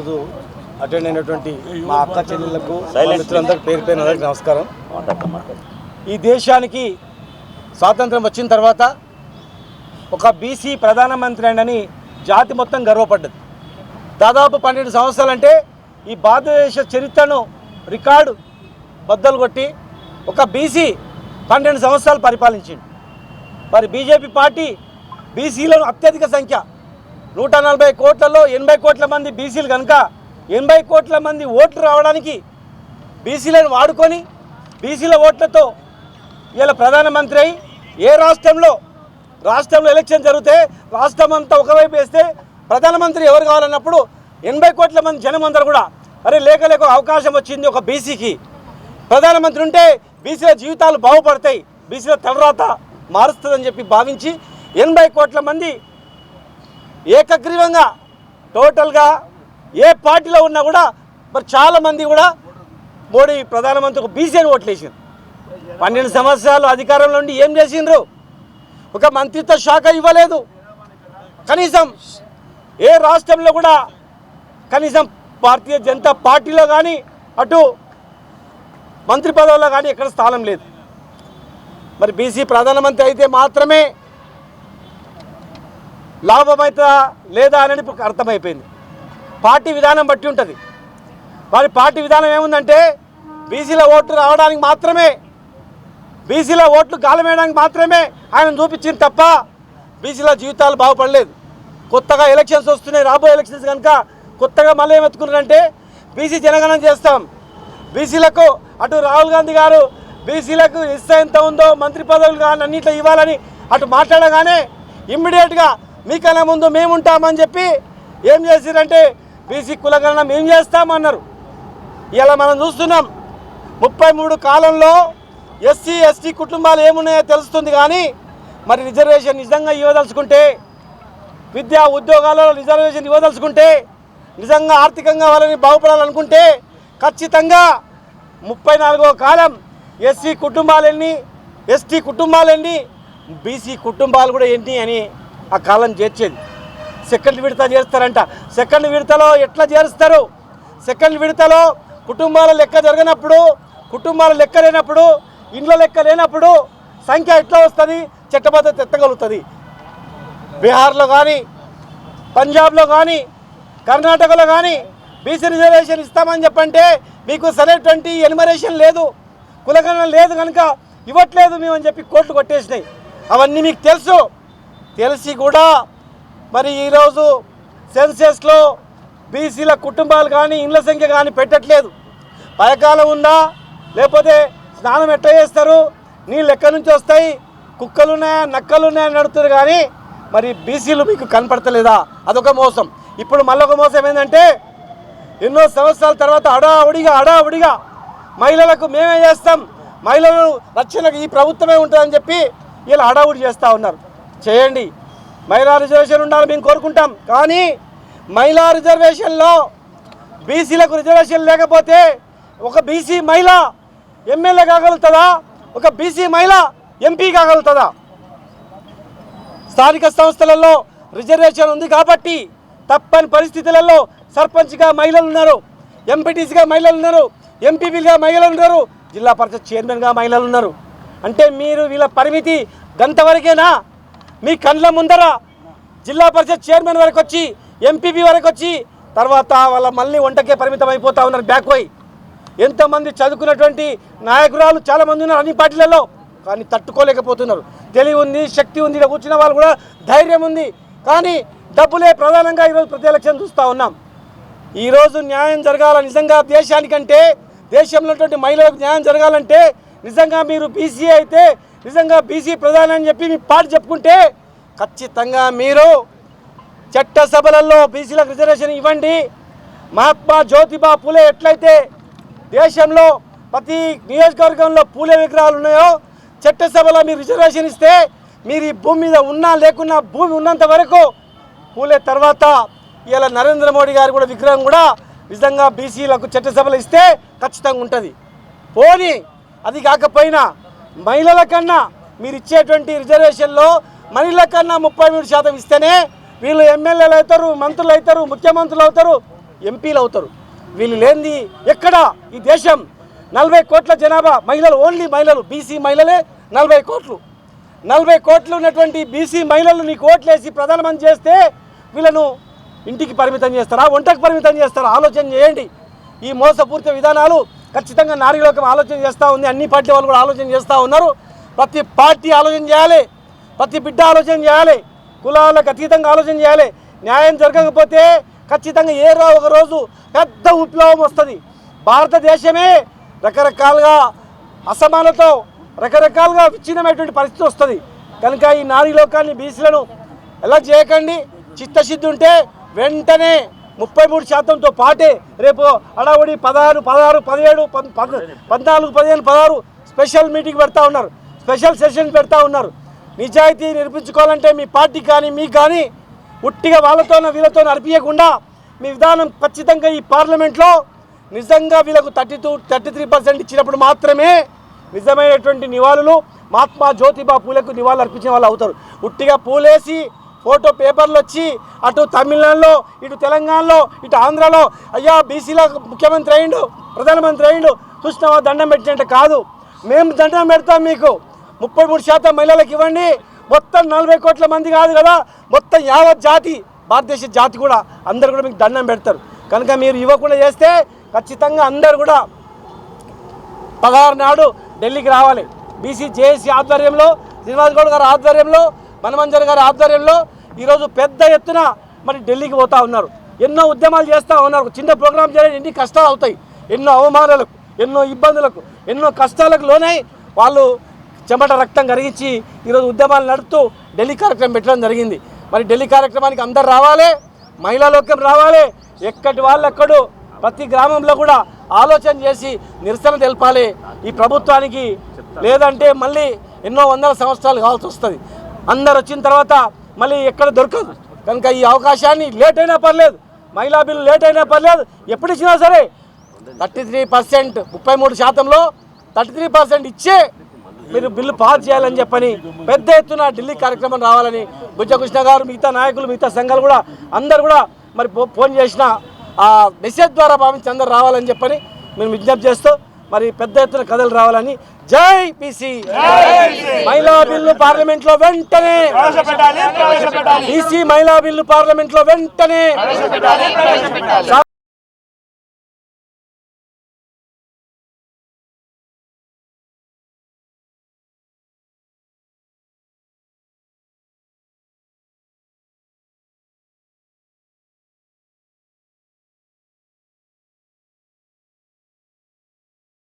రోజు అటెండ్ అయినటువంటి మా అక్క చెల్లెళ్లకు మిత్రులందరికీ పేరు పేరు అందరికీ నమస్కారం. ఈ దేశానికి స్వాతంత్రం వచ్చిన తర్వాత ఒక బీసీ ప్రధానమంత్రి అని జాతి మొత్తం గర్వపడ్డది. దాదాపు 12 సంవత్సరాలంటే ఈ భారతదేశ చరిత్రను రికార్డు బద్దలు కొట్టి ఒక బీసీ 12 సంవత్సరాలు పరిపాలించింది. మరి బీజేపీ పార్టీ బీసీలను అత్యధిక సంఖ్య 140 కోట్లలో 80 కోట్ల మంది బీసీలు కనుక 80 కోట్ల మంది ఓట్లు రావడానికి బీసీలను వాడుకొని బీసీల ఓట్లతో ఇలా ప్రధానమంత్రి అయి ఏ రాష్ట్రంలో ఎలక్షన్ జరిగితే రాష్ట్రం అంతా ఒకవైపు వేస్తే ప్రధానమంత్రి ఎవరు కావాలన్నప్పుడు 80 కోట్ల మంది జనం అందరూ కూడా అరే లేక అవకాశం వచ్చింది ఒక బీసీకి ప్రధానమంత్రి ఉంటే బీసీల జీవితాలు బాగుపడతాయి, బీసీల తలరాత మారుస్తుందని చెప్పి భావించి 80 కోట్ల మంది ఏకగ్రీవంగా టోటల్గా ఏ పార్టీలో ఉన్నా కూడా మరి చాలామంది కూడా మోడీ ప్రధానమంత్రికి బీసీని ఓట్లేసారు. 12 సంవత్సరాలు అధికారంలో ఉండి ఏం చేసిండ్రు? ఒక మంత్రిత్వ శాఖ ఇవ్వలేదు. కనీసం ఏ రాష్ట్రంలో కూడా కనీసం భారతీయ జనతా పార్టీలో కానీ అటు మంత్రి పదవుల్లో కానీ ఎక్కడ స్థానం లేదు. మరి బీసీ ప్రధానమంత్రి అయితే మాత్రమే లాభమైతే లేదా అనేది ఇప్పుడు అర్థమైపోయింది. పార్టీ విధానం బట్టి ఉంటుంది. వారి పార్టీ విధానం ఏముందంటే బీసీల ఓట్లు రావడానికి మాత్రమే, బీసీల ఓట్లు గాలమేయడానికి మాత్రమే ఆయన చూపించింది తప్ప బీసీల జీవితాలు బాగుపడలేదు. కొత్తగా ఎలక్షన్స్ వస్తున్నాయి, రాబోయే ఎలక్షన్స్ కనుక కొత్తగా మళ్ళీ ఏమెత్తుకున్నారంటే బీసీ జనగణన చేస్తాం, బీసీలకు అటు రాహుల్ గాంధీ గారు బీసీలకు ఇస్తే ఎంత ఉందో మంత్రి పదవులు కానీ అన్నింటిలో ఇవ్వాలని అటు మాట్లాడగానే ఇమ్మీడియట్గా మీకన్నా ముందు మేముంటామని చెప్పి ఏం చేసిరంటే బీసీ కులగణన మేము చేస్తామన్నారు. ఇలా మనం చూస్తున్నాం 33 కాలంలో ఎస్సీ ఎస్టీ కుటుంబాలు ఏమున్నాయో తెలుస్తుంది. కానీ మరి రిజర్వేషన్ నిజంగా ఇవ్వదలుచుకుంటే, విద్యా ఉద్యోగాలలో రిజర్వేషన్ ఇవ్వదలుచుకుంటే, నిజంగా ఆర్థికంగా వాళ్ళని బాగుపడాలనుకుంటే ఖచ్చితంగా 34వ కాలం ఎస్సీ కుటుంబాలెన్ని, ఎస్టీ కుటుంబాలెన్ని, బీసీ కుటుంబాలు కూడా ఎన్ని అని ఆ కాలం చేర్చేది. సెకండ్ విడత చేస్తారంట. సెకండ్ విడతలో ఎట్లా చేరుస్తారు? సెకండ్ విడతలో కుటుంబాల లెక్క జరగనప్పుడు, కుటుంబాల లెక్క లేనప్పుడు, ఇండ్ల లెక్క లేనప్పుడు సంఖ్య ఎట్లా వస్తుంది? చట్టబద్ధత ఎత్తగలుగుతుంది? బీహార్లో కానీ, పంజాబ్లో కానీ, కర్ణాటకలో కానీ బీసీ రిజర్వేషన్ ఇస్తామని చెప్పంటే మీకు సరైనటువంటి ఎన్యుమరేషన్ లేదు, కులగణన లేదు కనుక ఇవ్వట్లేదు మేము అని చెప్పి కోర్టు కొట్టేసినాయి. అవన్నీ మీకు తెలుసు. తెలిసి కూడా మరి ఈరోజు సెన్సెస్లో బీసీల కుటుంబాలు కానీ ఇండ్ల సంఖ్య కానీ పెట్టట్లేదు. పయకాలం ఉందా, లేకపోతే స్నానం ఎట్లా చేస్తారు, నీళ్ళు ఎక్కడి నుంచి వస్తాయి, కుక్కలున్నాయా నక్కలున్నాయని నడుతున్నారు. కానీ మరి బీసీలు మీకు కనపడతలేదా? అదొక మోసం. ఇప్పుడు మళ్ళొక మోసం ఏంటంటే ఎన్నో సంవత్సరాల తర్వాత హడావుడిగా మహిళలకు మేమే చేస్తాం, మహిళలను రక్షణకు ఈ ప్రభుత్వమే ఉంటుందని చెప్పి ఇలా హడావుడి చేస్తూ ఉన్నారు. చేయండి, మహిళా రిజర్వేషన్ ఉండాలి మేము కోరుకుంటాం. కానీ మహిళా రిజర్వేషన్లో బీసీలకు రిజర్వేషన్ లేకపోతే ఒక బీసీ మహిళ ఎమ్మెల్యే కాగలుగుతుందా? ఒక బీసీ మహిళ ఎంపీ కాగలుగుతుందా? స్థానిక సంస్థలలో రిజర్వేషన్ ఉంది కాబట్టి తప్పని పరిస్థితులలో సర్పంచ్గా మహిళలు ఉన్నారు, ఎంపీటీసీగా మహిళలు ఉన్నారు, ఎంపీపీలుగా మహిళలు ఉన్నారు, జిల్లా పరిషత్ చైర్మన్గా మహిళలు ఉన్నారు. అంటే మీరు వీళ్ళ పరిమితి గంట వరకేనా? మీ కండ్ల ముందర జిల్లా పరిషత్ చైర్మన్ వరకు వచ్చి, ఎంపీపీ వరకు వచ్చి, తర్వాత వాళ్ళ మళ్ళీ వంటకే పరిమితం అయిపోతూ ఉన్నారు బ్యాక్ పోయి. ఎంతోమంది చదువుకున్నటువంటి నాయకురాలు చాలామంది ఉన్నారు అన్ని పార్టీలలో, కానీ తట్టుకోలేకపోతున్నారు. తెలివి ఉంది, శక్తి ఉంది, ఇక్కడ కూర్చున్న వాళ్ళు కూడా ధైర్యం ఉంది. కానీ డబ్బులే ప్రధానంగా ఈరోజు ప్రతి ఎలక్షన్ చూస్తూ ఉన్నాం. ఈరోజు న్యాయం జరగాల నిజంగా దేశానికంటే, దేశంలో ఉన్నటువంటి మహిళలకు న్యాయం జరగాలంటే నిజంగా మీరు బీసీ అయితే నిజంగా బీసీ ప్రధాని అని చెప్పి మీ పార్టీ చెప్పుకుంటే ఖచ్చితంగా మీరు చట్టసభలలో బీసీలకు రిజర్వేషన్ ఇవ్వండి. మహాత్మా జ్యోతిబా పూలే ఎట్లయితే దేశంలో ప్రతి నియోజకవర్గంలో పూలే విగ్రహాలు ఉన్నాయో చట్టసభలో మీరు రిజర్వేషన్ ఇస్తే మీరు ఈ భూమి మీద ఉన్నా లేకున్నా భూమి ఉన్నంత వరకు పూలే తర్వాత ఇలా నరేంద్ర మోడీ గారు కూడా విగ్రహం కూడా నిజంగా బీసీలకు చట్టసభలో ఇస్తే ఖచ్చితంగా ఉంటుంది. పోనీ అది కాకపోయినా మహిళల కన్నా మీరు ఇచ్చేటువంటి రిజర్వేషన్లో మహిళల కన్నా 33% ఇస్తేనే వీళ్ళు ఎమ్మెల్యేలు అవుతారు, మంత్రులు అవుతారు, ముఖ్యమంత్రులు అవుతారు. ఎంపీలు అవుతారు. వీళ్ళు లేనిది ఎక్కడ ఈ దేశం? 40 కోట్ల జనాభా మహిళలు, ఓన్లీ మహిళలు, బీసీ మహిళలే 40 కోట్లు. 40 కోట్లు ఉన్నటువంటి బీసీ మహిళలు నీకు ఓట్లేసి ప్రధానమంత్రి చేస్తే వీళ్ళను ఇంటికి పరిమితం చేస్తారా, వంటకు పరిమితం చేస్తారా? ఆలోచన చేయండి. ఈ మోసపూరిత విధానాలు ఖచ్చితంగా నారీలోకం ఆలోచన చేస్తూ ఉంది. అన్ని పార్టీ వాళ్ళు కూడా ఆలోచన చేస్తూ ఉన్నారు. ప్రతి పార్టీ ఆలోచన చేయాలి, ప్రతి బిడ్డ ఆలోచన చేయాలి, కులాలకు అతీతంగా ఆలోచన చేయాలి. న్యాయం జరగకపోతే ఖచ్చితంగా ఒక రోజు పెద్ద విప్లవం వస్తుంది. భారతదేశమే రకరకాలుగా అసమానతో రకరకాలుగా విచ్ఛిన్నమైనటువంటి పరిస్థితి వస్తుంది. కనుక ఈ నారీ లోకాన్ని బీసీలను ఎలా చేయకండి. చిత్తశుద్ధి ఉంటే వెంటనే 33%తో పాటే రేపు అడావుడి 16, 17, 14, 15, 16 స్పెషల్ మీటింగ్ పెడతా ఉన్నారు, స్పెషల్ సెషన్ పెడతా ఉన్నారు. నిజాయితీ నిరూపించుకోవాలంటే మీ పార్టీ కానీ మీకు కానీ ఉట్టిగా వాళ్ళతోనో వీళ్ళతో అర్పించకుండా మీ విధానం ఖచ్చితంగా ఈ పార్లమెంట్లో నిజంగా వీళ్ళకు 33% ఇచ్చినప్పుడు మాత్రమే నిజమైనటువంటి నివాళులు మహాత్మా జ్యోతిబా పూలకు నివాళులు అర్పించిన వాళ్ళు అవుతారు. ఉట్టిగా పూలేసి ఫోటో పేపర్లు వచ్చి అటు తమిళనాడులో, ఇటు తెలంగాణలో, ఇటు ఆంధ్రాలో అయ్యా బీసీలో ముఖ్యమంత్రి అయ్యిండు, ప్రధానమంత్రి అయ్యిండు, చూసినావా దండం పెట్టినట్టు కాదు. మేము దండం పెడతాం మీకు. 33% మహిళలకు ఇవ్వండి. మొత్తం 40 కోట్ల మంది కాదు కదా, మొత్తం యావత్ జాతి, భారతదేశ జాతి కూడా అందరు కూడా మీకు దండం పెడతారు. కనుక మీరు ఇవ్వకుండా చేస్తే ఖచ్చితంగా అందరు కూడా 16 నాడు ఢిల్లీకి రావాలి. బీసీ జేఏసీ ఆధ్వర్యంలో, శ్రీనివాస్ గౌడ్ గారి ఆధ్వర్యంలో, మనమంజర్ గారి ఆధ్వర్యంలో ఈరోజు పెద్ద ఎత్తున మరి ఢిల్లీకి పోతూ ఉన్నారు. ఎన్నో ఉద్యమాలు చేస్తూ ఉన్నారు. చిన్న ప్రోగ్రాం చేయడానికి ఎన్ని కష్టాలు అవుతాయి, ఎన్నో అవమానాలకు, ఎన్నో ఇబ్బందులకు, ఎన్నో కష్టాలకు లోనై వాళ్ళు చెమట రక్తం కరిగించి ఈరోజు ఉద్యమాలు నడుపుతూ ఢిల్లీ కార్యక్రమం పెట్టడం జరిగింది. మరి ఢిల్లీ కార్యక్రమానికి అందరు రావాలి, మహిళా లోకం రావాలి. ఎక్కడి వాళ్ళెక్కడు ప్రతి గ్రామంలో కూడా ఆలోచన చేసి నిరసన తెలపాలి ఈ ప్రభుత్వానికి. లేదంటే మళ్ళీ ఎన్నో వందల సంవత్సరాలు కావాల్సి వస్తుంది. అందరు వచ్చిన తర్వాత మళ్ళీ ఎక్కడ దొరకదు. కనుక ఈ అవకాశాన్ని లేట్ అయినా పర్లేదు, మహిళా బిల్లు లేట్ అయినా పర్లేదు, ఎప్పుడు ఇచ్చినా సరే 33%, 33%లో 33% ఇచ్చే మీరు బిల్లు పాస్ చేయాలని చెప్పని పెద్ద ఎత్తున ఢిల్లీ కార్యక్రమం రావాలని బుజ్జకృష్ణ గారు, మిగతా నాయకులు, మిగతా సంఘాలు కూడా అందరు కూడా మరి ఫోన్ చేసిన ఆ మెసేజ్ ద్వారా భావించి అందరు రావాలని చెప్పని మేము విజ్ఞప్తి చేస్తూ మరి పెద్ద ఎత్తున కథలు రావాలని. జై బీసీ. మహిళా బిల్లు పార్లమెంట్లో వెంటనే, బీసీ మహిళా బిల్లు పార్లమెంట్లో వెంటనే